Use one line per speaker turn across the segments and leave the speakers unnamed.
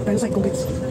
tayo sa concrete.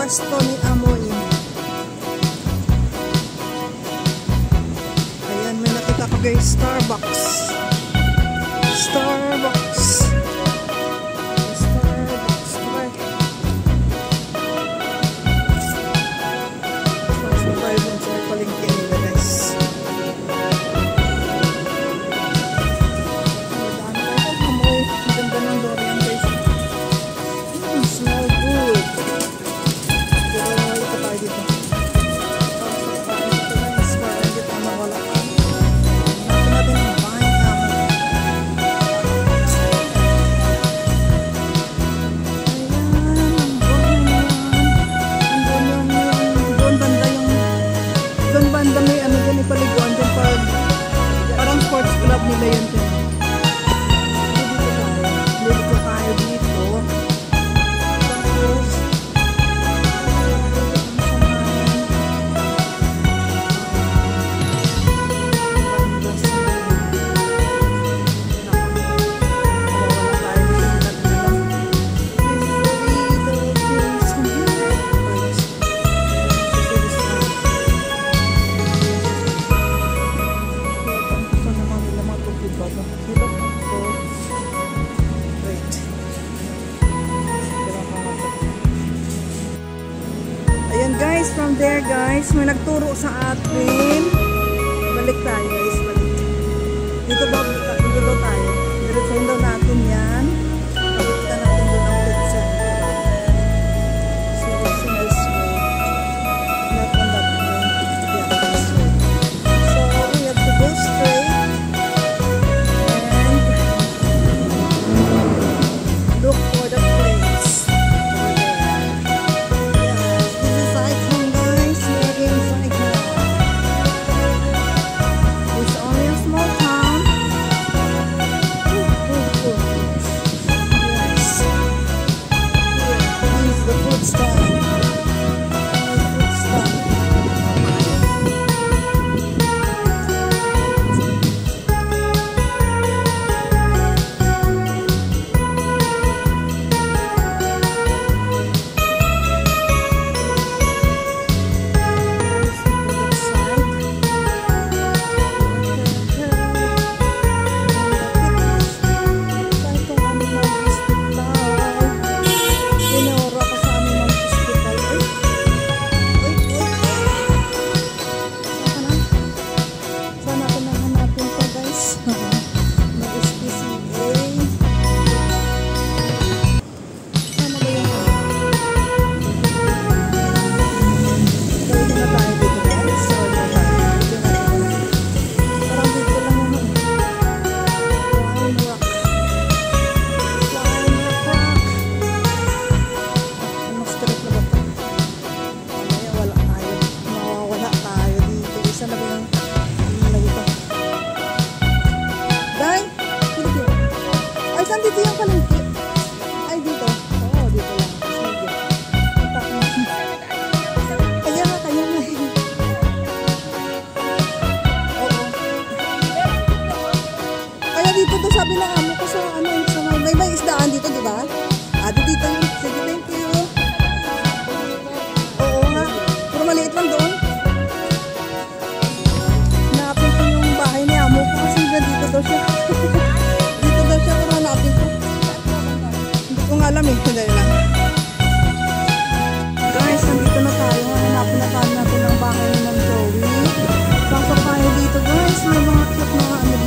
Pwesto ni Amoy. Ayan, may nakita ko guys, Starbucks. Starbucks. Starbucks. Sabay dun sa palengke nila guys. Amoy, ganda ng durian guys. Smell good. Parang sports club nila yun. Dito tayo dito. Tapos guys, from there guys, may nagturo sa atin. Balik tayo guys, balik. Dito daw tayo. Diretsahin daw natin yan. Balik ka natin doon ang diretsahin. So it's in this way. Not on that way. Yeah, this way. So we have to go straight. And look for the place. Dito yung palengke. Ay, dito. Oo, dito lang. Kaya nga. Oo. Kaya dito to sabi ng amo ko sa ano, sa may isdaan dito, di ba? Dito yung, sige, thank you. Oo nga. Pero maliit lang doon. Hanapin ko yung bahay ni amo ko kasi dito daw siya. Dito daw siya, pero hanapin ko. Hindi ko nga alam eh, hindi lang. Guys, nandito na tayo. Hanapin na tayo natin ang bahay ng Joey. Pasok tayo dito guys. May mga cute na ano